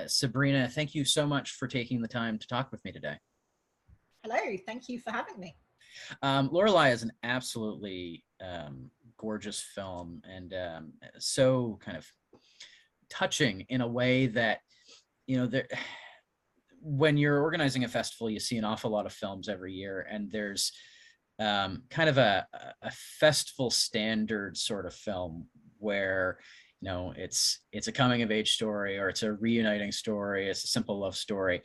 Sabrina, thank you so much for taking the time to talk with me today. Hello, thank you for having me. Lorelei is an absolutely gorgeous film and so kind of touching in a way that, there, when you're organizing a festival, you see an awful lot of films every year, and there's kind of a festival standard sort of film where it's a coming of age story, or it's a reuniting story, it's a simple love story,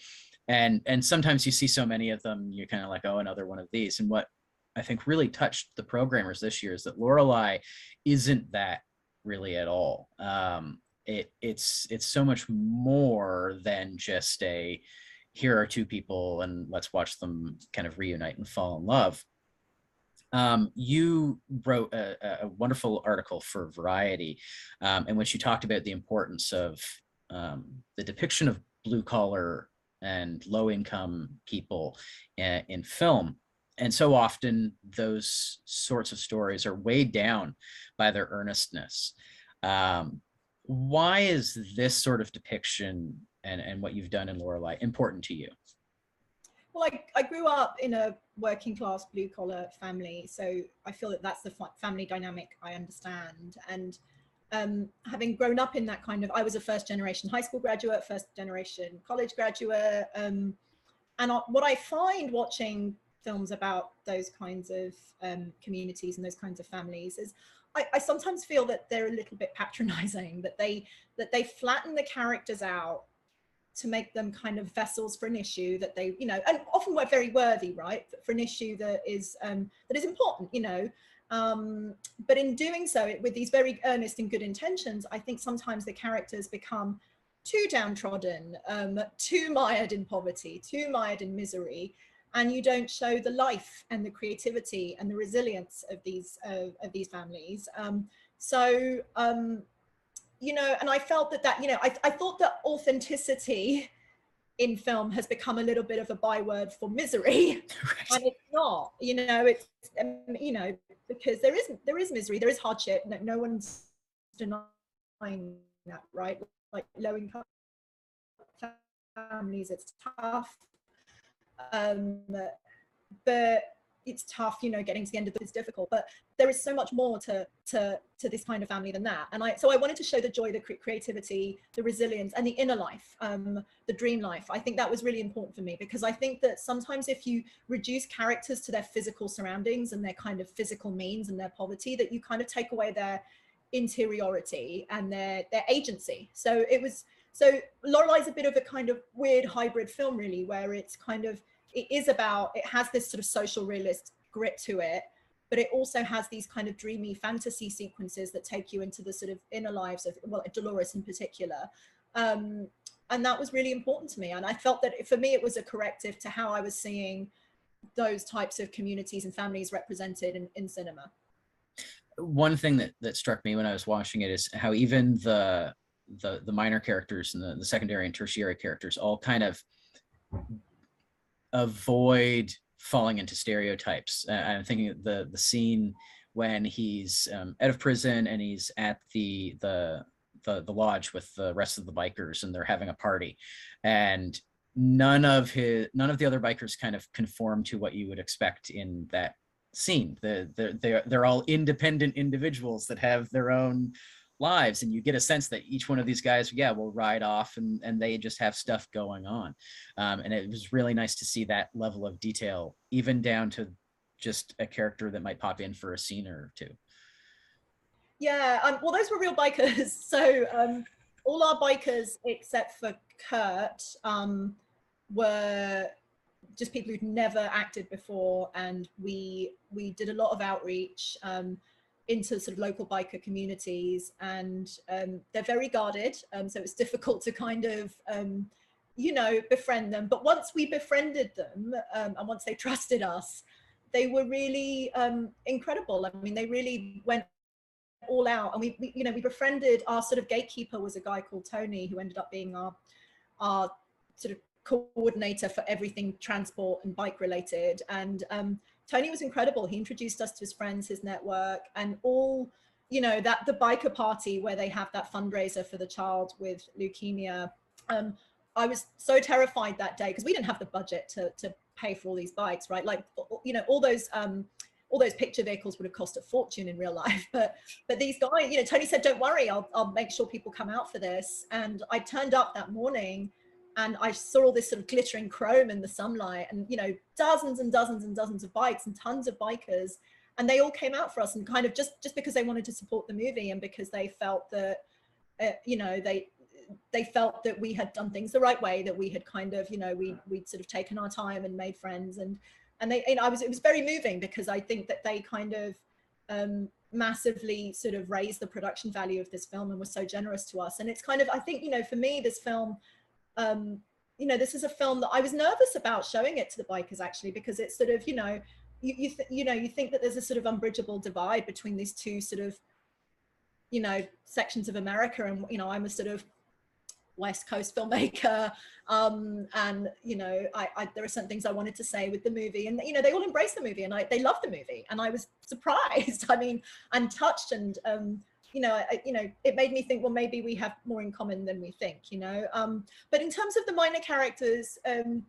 and sometimes you see so many of them, you're kind of like, oh, another one of these. And what I think really touched the programmers this year is that Lorelei isn't that really at all. It's so much more than just a here are two people and let's watch them kind of reunite and fall in love. You wrote a wonderful article for Variety, in which you talked about the importance of the depiction of blue collar and low income people in film. And so often those sorts of stories are weighed down by their earnestness. Why is this sort of depiction and what you've done in Lorelei important to you? Well, I grew up in a working class blue collar family, so I feel that that's the family dynamic I understand. And having grown up in that kind of, I was a first generation high school graduate, first generation college graduate. And what I find watching films about those kinds of communities and those kinds of families is I sometimes feel that they're a little bit patronizing, that they flatten the characters out to make them kind of vessels for an issue that they, and often we're very worthy, right, for an issue that is important, but in doing so, with these very earnest and good intentions, I think sometimes the characters become too downtrodden, too mired in poverty, too mired in misery, and you don't show the life and the creativity and the resilience of these families. And I felt that I thought that authenticity in film has become a little bit of a byword for misery. Right. And it's not, it's, because there is misery, there is hardship. No one's denying that, right? Like low income families, it's tough. But it's tough, getting to the end of it is difficult, but there is so much more to this kind of family than that. And so I wanted to show the joy, the creativity, the resilience, and the inner life, the dream life. I think that was really important for me, because I think that sometimes if you reduce characters to their physical surroundings and their kind of physical means and their poverty, that you kind of take away their interiority and their agency. So Lorelei's a bit of a kind of weird hybrid film, really, where it's kind of, it has this sort of social realist grit to it, but it also has these kind of dreamy fantasy sequences that take you into the sort of inner lives of, well, Dolores in particular. And that was really important to me. And I felt that for me, it was a corrective to how I was seeing those types of communities and families represented in cinema. One thing that struck me when I was watching it is how even the minor characters and the secondary and tertiary characters all kind of avoid falling into stereotypes. I'm thinking of the scene when he's out of prison and he's at the lodge with the rest of the bikers, and they're having a party, and none of the other bikers kind of conform to what you would expect in that scene. They're all independent individuals that have their own lives, and you get a sense that each one of these guys, will ride off and they just have stuff going on. And it was really nice to see that level of detail, even down to just a character that might pop in for a scene or two. Yeah, well, those were real bikers. So all our bikers except for Kurt were just people who'd never acted before, and we did a lot of outreach into sort of local biker communities, and they're very guarded, so it's difficult to kind of befriend them. But once we befriended them, and once they trusted us, they were really incredible. I mean, they really went all out, and we befriended. Our sort of gatekeeper was a guy called Tony, who ended up being our sort of coordinator for everything transport and bike related. And Tony was incredible. He introduced us to his friends, his network, and all, that the biker party where they have that fundraiser for the child with leukemia I was so terrified that day because we didn't have the budget to pay for all these bikes, right? Like, you know, all those picture vehicles would have cost a fortune in real life. But these guys, you know, Tony said, don't worry, I'll make sure people come out for this. And I turned up that morning and I saw all this sort of glittering chrome in the sunlight and, you know, dozens and dozens and dozens of bikes and tons of bikers. And they all came out for us and kind of just because they wanted to support the movie and because they felt that, you know, they felt that we had done things the right way, that we had kind of, you know, we'd sort of taken our time and made friends. And they, you know, it was very moving because I think that they kind of massively sort of raised the production value of this film and were so generous to us. And it's kind of, I think, you know, for me, this film, you know, this is a film that I was nervous about showing it to the bikers actually, because it's sort of, you know, you think that there's a sort of unbridgeable divide between these two sort of, you know, sections of America. And, you know, I'm a sort of West Coast filmmaker, and you know, there are certain things I wanted to say with the movie, and you know, they all embraced the movie, and they loved the movie, and I was surprised. I mean, and touched, and you know, it made me think, well, maybe we have more in common than we think, you know. But in terms of the minor characters, you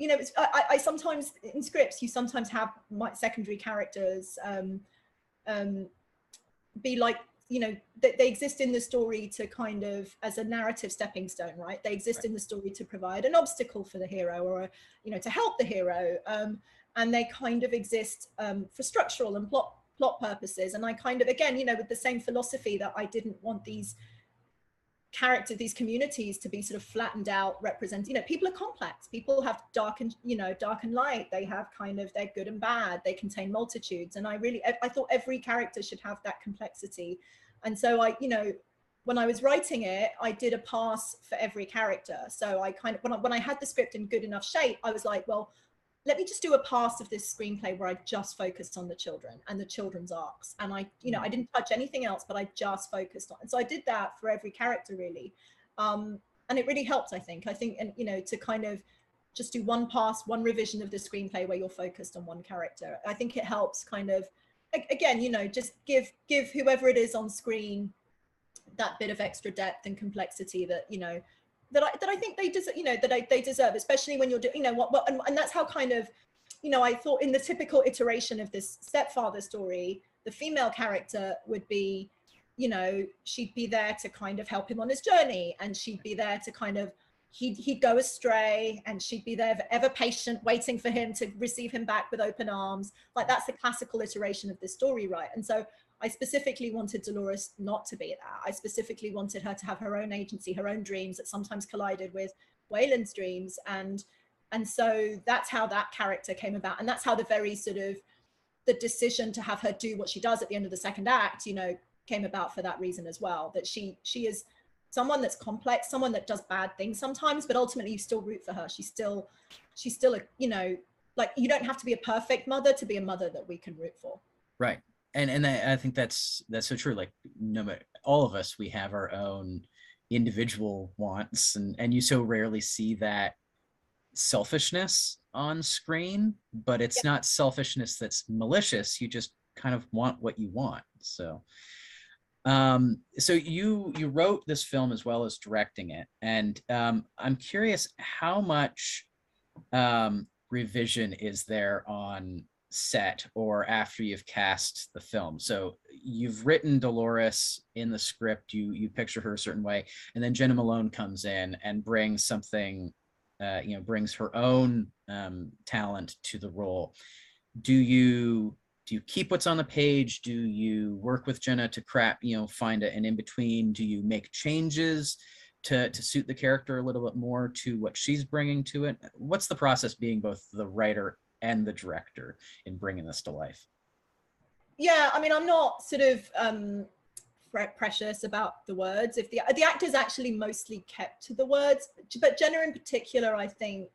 know, I sometimes in scripts you sometimes have secondary characters be like, you know, they exist in the story to kind of as a narrative stepping stone, right? They exist in the story to provide an obstacle for the hero, or you know, to help the hero, and they kind of exist for structural and plot purposes. And I kind of, again, you know, with the same philosophy that I didn't want these characters, these communities to be sort of flattened out, represent, you know, people are complex, people have dark and, you know, dark and light, they have kind of, they're good and bad, they contain multitudes. And I thought every character should have that complexity. And so I, you know, when I was writing it, I did a pass for every character. So I kind of, when I had the script in good enough shape, I was like, well, let me just do a pass of this screenplay where I just focused on the children and the children's arcs. And I, you know, I didn't touch anything else, but I just focused on. And so I did that for every character really. And it really helped, I think, and, you know, to kind of just do one pass, one revision of the screenplay where you're focused on one character. I think it helps kind of, again, you know, just give whoever it is on screen that bit of extra depth and complexity that, you know, that I think they deserve, you know, that they deserve, especially when you're doing, you know, what and that's how kind of, you know, I thought in the typical iteration of this stepfather story, the female character would be, you know, she'd be there to kind of help him on his journey, and she'd be there to kind of, he'd go astray, and she'd be there ever patient, waiting for him to receive him back with open arms. Like, that's the classical iteration of this story, right? And so I specifically wanted Dolores not to be that. I specifically wanted her to have her own agency, her own dreams that sometimes collided with Waylon's dreams. And so that's how that character came about. And that's how the very sort of, the decision to have her do what she does at the end of the second act, you know, came about for that reason as well. That she is someone that's complex, someone that does bad things sometimes, but ultimately you still root for her. She's still a, you know, like, you don't have to be a perfect mother to be a mother that we can root for. Right. And I think that's so true. Like, no matter, all of us, we have our own individual wants, and you so rarely see that selfishness on screen, but it's not selfishness that's malicious. You just kind of want what you want. So so you wrote this film as well as directing it, and I'm curious, how much revision is there on set or after you've cast the film? So you've written Dolores in the script, you picture her a certain way, and then Jenna Malone comes in and brings something, you know, brings her own talent to the role. Do you keep what's on the page? Do you work with Jenna to you know, find an in-between? Do you make changes to suit the character a little bit more to what she's bringing to it? What's the process being both the writer and the director in bringing this to life? Yeah, I mean, I'm not sort of precious about the words. If the actors actually mostly kept to the words, but Jenna in particular, I think,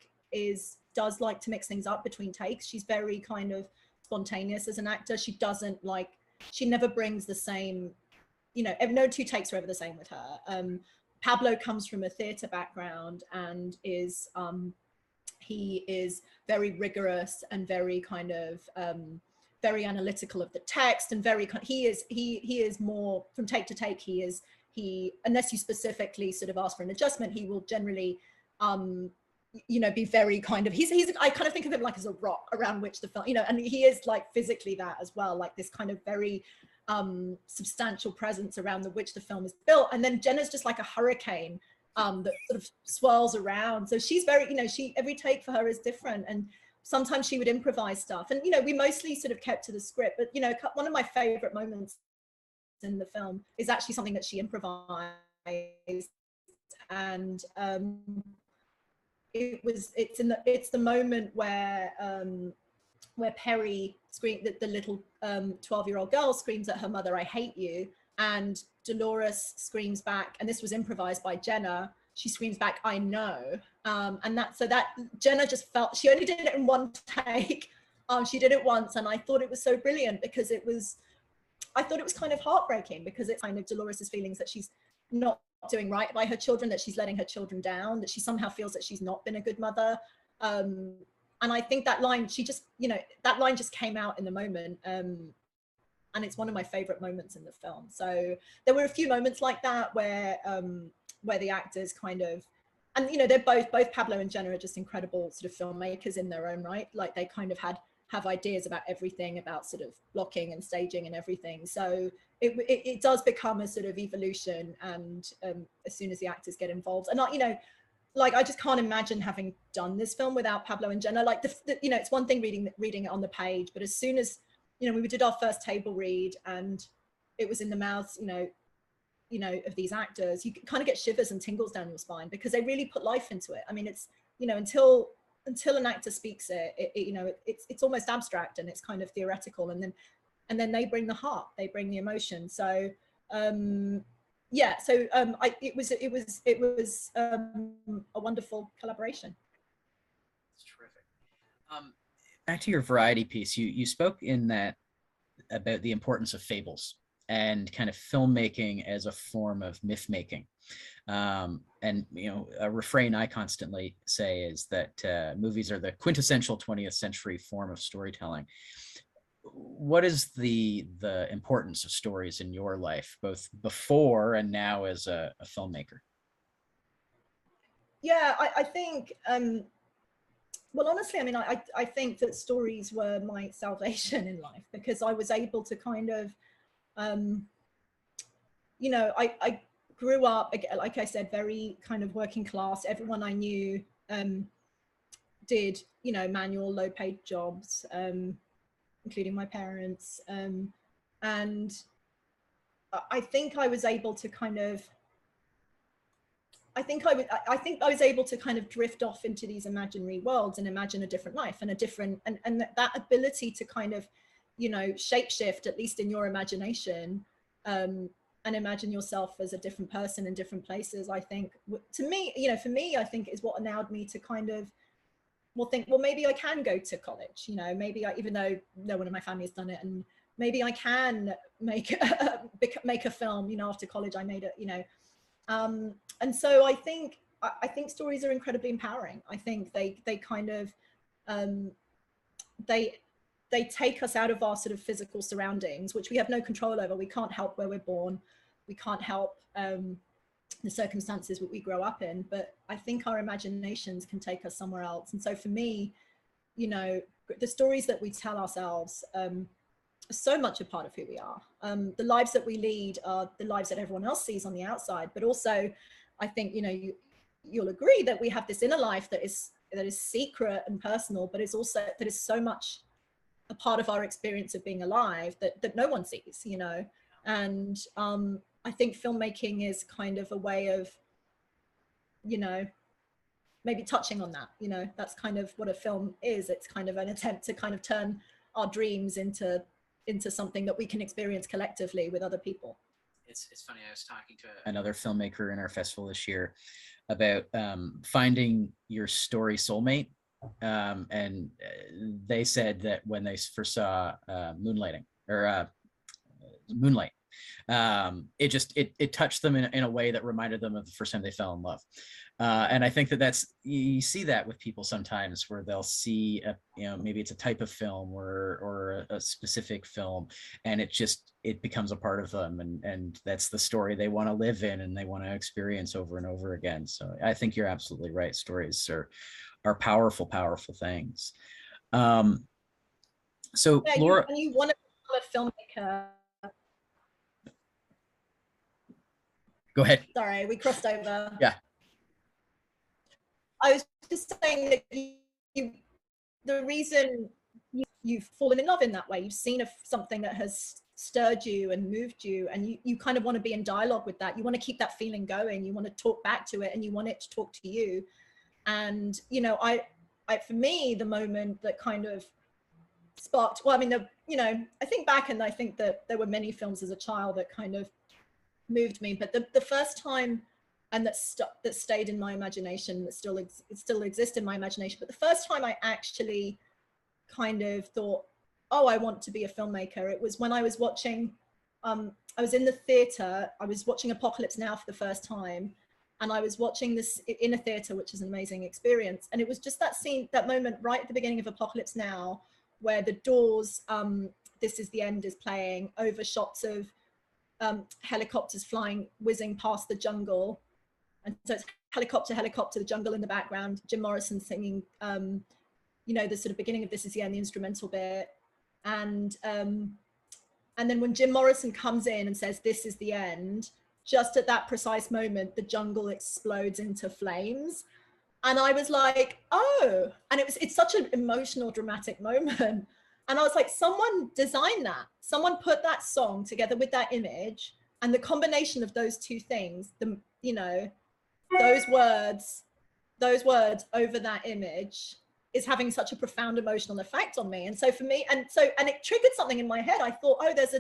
does like to mix things up between takes. She's very kind of spontaneous as an actor. She never brings the same, you know, no two takes are ever the same with her. Pablo comes from a theater background and he is very rigorous and very kind of very analytical of the text, and very he is more from take to take. He he, unless you specifically sort of ask for an adjustment, he will generally, you know, be very kind of, I kind of think of him like as a rock around which the film, you know, and he is like physically that as well, like this kind of very substantial presence around which the film is built. And then Jenna's just like a hurricane that sort of swirls around. So she's very, you know, every take for her is different. And sometimes she would improvise stuff. And, you know, we mostly sort of kept to the script. But, you know, one of my favorite moments in the film is actually something that she improvised. And it's the moment where Perry the little 12-year-old girl screams at her mother, "I hate you," and Dolores screams back, and this was improvised by Jenna. She screams back, "I know," and that Jenna just felt, she only did it in one take. She did it once, and I thought it was so brilliant because I thought it was kind of heartbreaking, because it's kind of Dolores's feelings that she's not doing right by her children, that she's letting her children down, that she somehow feels that she's not been a good mother. And I think that line, that line just came out in the moment. And it's one of my favorite moments in the film. So there were a few moments like that where the actors kind of, and you know, they're both Pablo and Jenna are just incredible sort of filmmakers in their own right. Like they kind of have ideas about everything, about sort of blocking and staging and everything. So it does become a sort of evolution, and as soon as the actors get involved, and you know, like I just can't imagine having done this film without Pablo and Jenna. Like you know, it's one thing reading it on the page, but as soon as, you know, we did our first table read and it was in the mouths, you know, of these actors, you kind of get shivers and tingles down your spine, because they really put life into it. I mean, it's, you know, until an actor speaks it, you know, it's almost abstract and it's kind of theoretical, and then they bring the heart, they bring the emotion. So yeah, so it was a wonderful collaboration. It's terrific. Back to your variety piece, you spoke in that about the importance of fables and kind of filmmaking as a form of myth making. And you know, a refrain I constantly say is that movies are the quintessential 20th century form of storytelling. What is the importance of stories in your life, both before and now as a filmmaker? Yeah, I think, well, honestly, I mean, I think that stories were my salvation in life, because I was able to kind of, you know, I grew up, like I said, very kind of working class. Everyone I knew did, you know, manual, low paid jobs, including my parents. And I think I was able to kind of, I think I was able to kind of drift off into these imaginary worlds and imagine a different life and a different, and that ability to kind of, you know, shapeshift, at least in your imagination, and imagine yourself as a different person in different places. I think, to me, you know, for me, I think is what allowed me to kind of, well, maybe I can go to college, you know, maybe even though no one in my family has done it, and maybe I can make a film, you know, after college I made it, you know. And so I think stories are incredibly empowering. I think they kind of, they take us out of our sort of physical surroundings, which we have no control over. We can't help where we're born. We can't help the circumstances that we grow up in, but I think our imaginations can take us somewhere else. And so for me, you know, the stories that we tell ourselves are so much a part of who we are. The lives that we lead are the lives that everyone else sees on the outside, but also I think, you know, you'll agree that we have this inner life that is secret and personal, but it's also, that is so much a part of our experience of being alive that no one sees, you know. And I think filmmaking is kind of a way of, you know, maybe touching on that, you know, that's kind of what a film is. It's kind of an attempt to kind of turn our dreams into something that we can experience collectively with other people. It's funny, I was talking to another filmmaker in our festival this year about finding your story soulmate. And they said that when they first saw Moonlight, it touched them in a way that reminded them of the first time they fell in love. And I think that that's, you see that with people sometimes, where they'll see a, maybe it's a type of film or a specific film, and it becomes a part of them, and that's the story they want to live in and they want to experience over and over again. So I think you're absolutely right. Stories are powerful, powerful things. So Yeah, Laura, you want to become a filmmaker. go ahead. Sorry, we crossed over. Yeah. I was just saying that the reason you've fallen in love in that way, you've seen something that has stirred you and moved you, and you kind of want to be in dialogue with that. You want to keep that feeling going. You want to talk back to it, and you want it to talk to you. And I for me, the moment that kind of sparked, well, I mean, I think back, and I think that there were many films as a child that kind of moved me, but the first time, and that stayed in my imagination, that still exists in my imagination, but the first time I actually kind of thought, oh, I want to be a filmmaker, it was when I was watching, I was in the theater, I was watching Apocalypse Now for the first time, and I was watching this in a theater, which is an amazing experience. And it was just that scene, that moment right at the beginning of Apocalypse Now, where the Doors, This Is the End is playing over shots of helicopters whizzing past the jungle. And so it's helicopter, the jungle in the background, Jim Morrison singing, the sort of beginning of This Is the End, the instrumental bit. And then when Jim Morrison comes in and says, "This is the end," just at that precise moment, the jungle explodes into flames. And I was like, oh, and it's such an emotional, dramatic moment. And I was like, someone designed that. Someone put that song together with that image, and the combination of those two things, those words over that image is having such a profound emotional effect on me. And so for me, and it triggered something in my head. I thought, oh, there's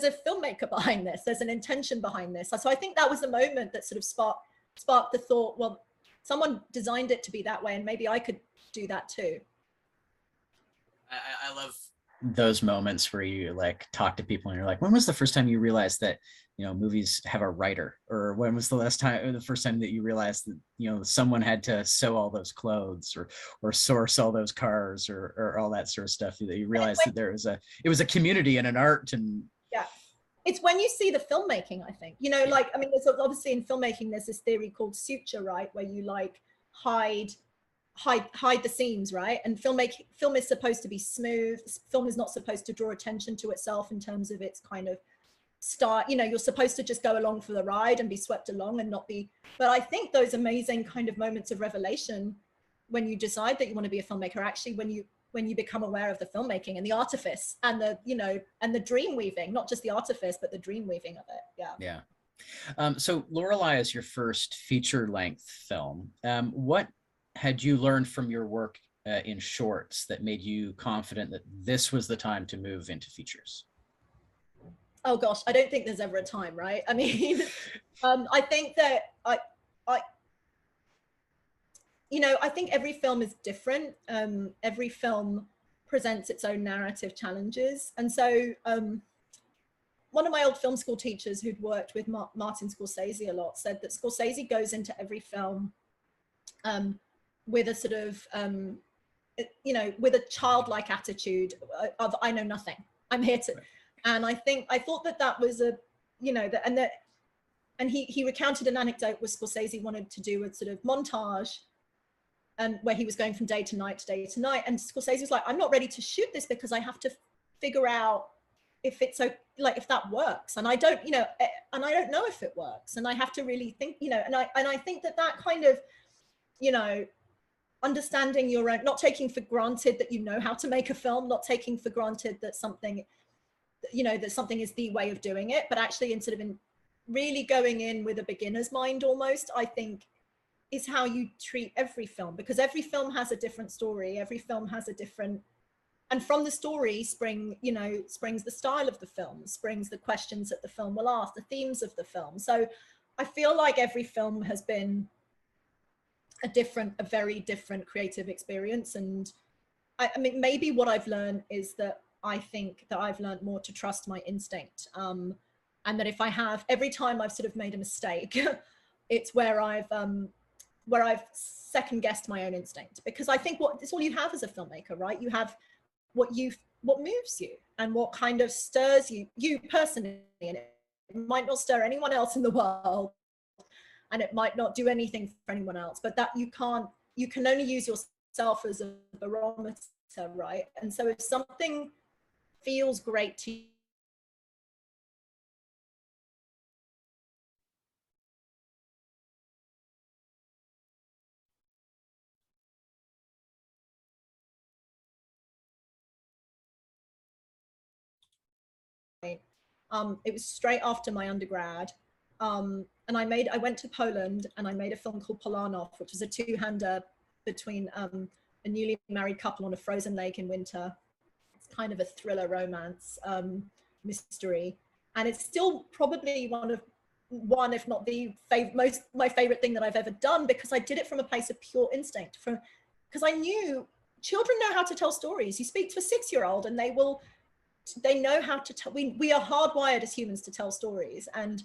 a filmmaker behind this. There's an intention behind this. So I think that was the moment that sort of sparked the thought, well, someone designed it to be that way, and maybe I could do that too. I love those moments where you like talk to people and you're like, when was the first time you realized that movies have a writer? Or when was the first time that you realized that someone had to sew all those clothes or source all those cars or all that sort of stuff, that you realized that it was a community and an art. And yeah, it's when you see the filmmaking, I think, like, I mean, there's obviously in filmmaking, there's this theory called suture, right? Where you like hide the seams, right? And film is supposed to be smooth. Film is not supposed to draw attention to itself in terms of its kind of start. You're supposed to just go along for the ride and be swept along and not be. But I think those amazing kind of moments of revelation when you decide that you want to be a filmmaker, actually when you become aware of the filmmaking and the artifice and the dream weaving, not just the artifice, but the dream weaving of it. Yeah. So Lorelei is your first feature-length film. What had you learned from your work in shorts that made you confident that this was the time to move into features? Oh gosh, I don't think there's ever a time, right? I mean, I think that I think every film is different. Every film presents its own narrative challenges. And so one of my old film school teachers who'd worked with Martin Scorsese a lot said that Scorsese goes into every film with a sort of, with a childlike attitude of, I know nothing, I'm here to. Right. And I thought that was and he recounted an anecdote where Scorsese wanted to do a sort of montage where he was going from day to night to day to night. And Scorsese was like, I'm not ready to shoot this because I have to figure out if it's if that works. And I don't know if it works. And I have to really think, and I think that kind of, understanding your own, not taking for granted that you know how to make a film, not taking for granted that something is the way of doing it, but actually in really going in with a beginner's mind almost, I think is how you treat every film, because every film has a different story, every film has a different, and from the story springs the style of the film, springs the questions that the film will ask, the themes of the film. So I feel like every film has been a very different creative experience. And I mean, maybe what I've learned is that I think that I've learned more to trust my instinct. And that every time I've sort of made a mistake, it's where I've where I've second guessed my own instinct, because I think it's all you have as a filmmaker, right? You have what moves you and what kind of stirs you personally, and it might not stir anyone else in the world, and it might not do anything for anyone else, but that you can only use yourself as a barometer, right? And so if something feels great to you, it was straight after my undergrad. And I went to Poland and I made a film called Polanov, which was a two-hander between a newly married couple on a frozen lake in winter. It's kind of a thriller romance mystery. And it's still probably one, if not the my favorite thing that I've ever done, because I did it from a place of pure instinct. Because I knew children know how to tell stories. You speak to a 6-year-old and they know how to tell. We are hardwired as humans to tell stories. And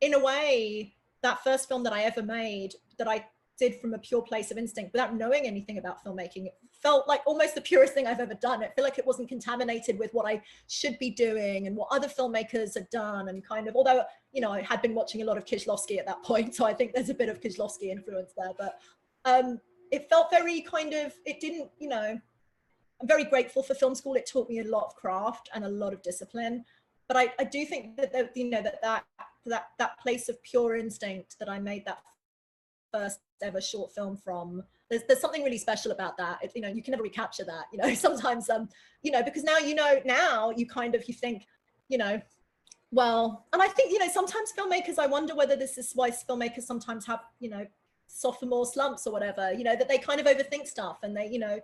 in a way, that first film that I ever made, that I did from a pure place of instinct without knowing anything about filmmaking, it felt like almost the purest thing I've ever done. I feel like it wasn't contaminated with what I should be doing and what other filmmakers had done. And kind of, although, you know, I had been watching a lot of Kieślowski at that point, so I think there's a bit of Kieślowski influence there, but it felt very kind of, it didn't, you know, I'm very grateful for film school. It taught me a lot of craft and a lot of discipline. But I do think that, you know, that place of pure instinct that I made that first ever short film from, there's something really special about that. You know, you can never recapture that, you know, sometimes, you know, because now you kind of, you think, you know, well, and I think, you know, sometimes filmmakers, I wonder whether this is why filmmakers sometimes have, you know, sophomore slumps or whatever, you know, that they kind of overthink stuff, and they, you know,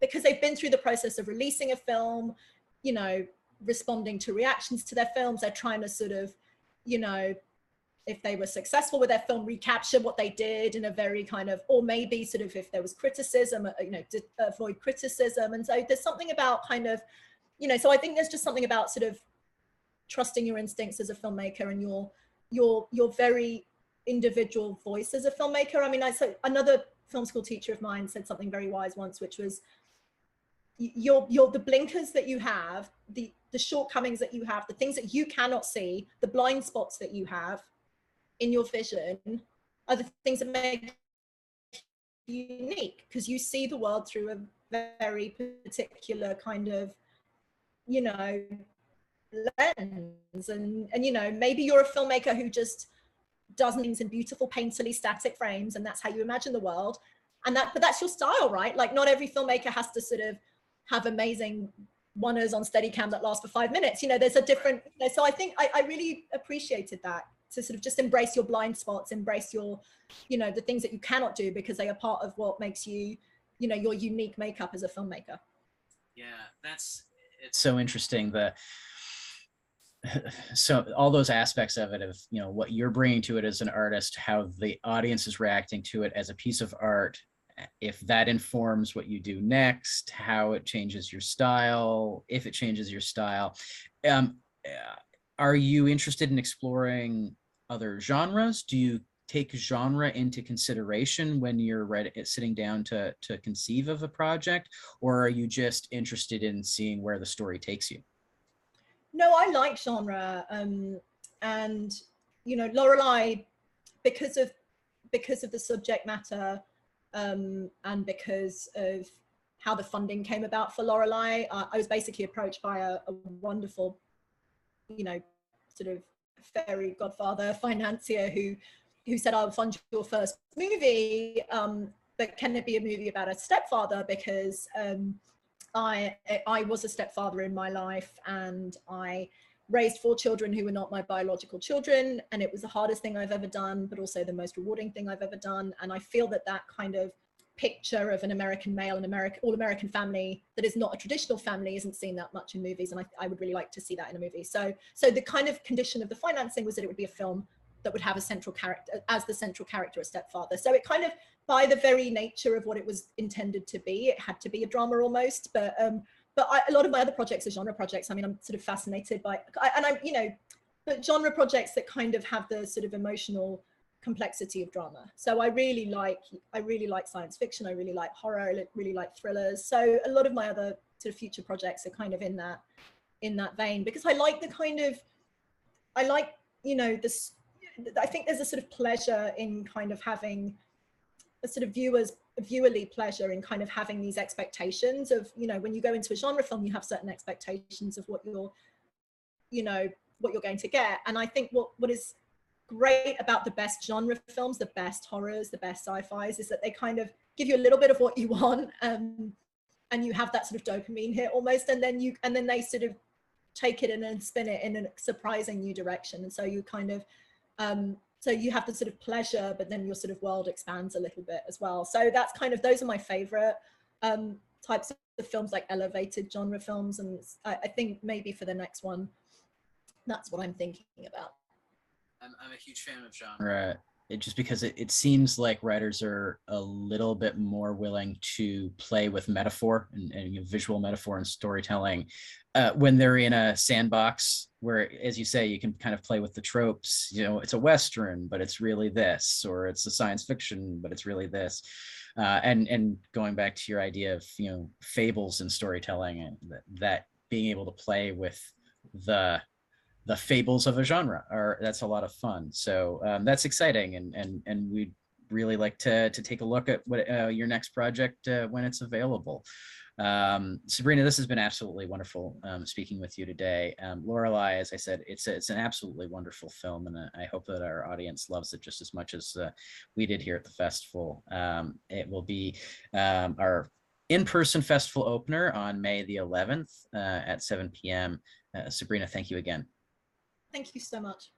because they've been through the process of releasing a film, you know, responding to reactions to their films. They're trying to sort of, you know, if they were successful with their film, recapture what they did in a very kind of, or maybe sort of if there was criticism, you know, to avoid criticism. And so there's something about kind of, you know, so I think there's just something about sort of trusting your instincts as a filmmaker and your very individual voice as a filmmaker. I mean, so another film school teacher of mine said something very wise once, which was, the blinkers that you have, the shortcomings that you have, the things that you cannot see, the blind spots that you have in your vision are the things that make you unique, because you see the world through a very particular kind of, you know, lens. And you know, maybe you're a filmmaker who just does things in beautiful, painterly, static frames, and that's how you imagine the world. But that's your style, right? Like, not every filmmaker has to sort of have amazing one-ers on Steadicam that last for 5 minutes. You know, there's a different, you know, so I think I really appreciated that, to sort of just embrace your blind spots, embrace your, you know, the things that you cannot do, because they are part of what makes you, you know, your unique makeup as a filmmaker. Yeah, it's so interesting. So all those aspects of it, of, you know, what you're bringing to it as an artist, how the audience is reacting to it as a piece of art, if that informs what you do next, how it changes your style, if it changes your style. Are you interested in exploring other genres? Do you take genre into consideration when you're sitting down to conceive of a project, or are you just interested in seeing where the story takes you? No, I like genre, and you know, Lorelei, because of the subject matter, and because of how the funding came about for Lorelei, I was basically approached by a wonderful, you know, sort of fairy godfather financier who said, "I'll fund your first movie, but can it be a movie about a stepfather? Because I was a stepfather in my life, and I raised 4 children who were not my biological children, and it was the hardest thing I've ever done, but also the most rewarding thing I've ever done. And I feel that kind of picture of an American male and all-American family that is not a traditional family isn't seen that much in movies, and I would really like to see that in a movie. So the kind of condition of the financing was that it would be a film that would have a central character, as the central character, a stepfather. So it kind of, by the very nature of what it was intended to be, it had to be a drama almost. But a lot of my other projects are genre projects. I mean, I'm sort of fascinated by, and I'm, you know, but genre projects that kind of have the sort of emotional complexity of drama. So I really like science fiction. I really like horror. I really like thrillers. So a lot of my other sort of future projects are kind of in that vein, because I like the kind of, I like, you know, this, I think there's a sort of pleasure in kind of having a sort of viewerly pleasure in kind of having these expectations of, you know, when you go into a genre film, you have certain expectations of what you're, you know, what you're going to get. And I think what is great about the best genre films, the best horrors, the best sci-fis, is that they kind of give you a little bit of what you want, and you have that sort of dopamine hit almost, and then they sort of take it in and spin it in a surprising new direction. And so you kind of so you have the sort of pleasure, but then your sort of world expands a little bit as well. So that's kind of, those are my favorite types of films, like elevated genre films. And I think maybe for the next one, that's what I'm thinking about. I'm a huge fan of genre, just because it seems like writers are a little bit more willing to play with metaphor and visual metaphor and storytelling when they're in a sandbox where, as you say, you can kind of play with the tropes. You know, it's a Western, but it's really this, or it's a science fiction, but it's really this. And going back to your idea of, you know, fables and storytelling, and that being able to play with the fables of a genre, that's a lot of fun. So that's exciting, and we'd really like to take a look at what your next project when it's available. Sabrina, this has been absolutely wonderful speaking with you today. Lorelei, as I said, it's an absolutely wonderful film, and I hope that our audience loves it just as much as we did here at the festival. It will be our in-person festival opener on May the 11th at 7 p.m. Sabrina, thank you again. Thank you so much.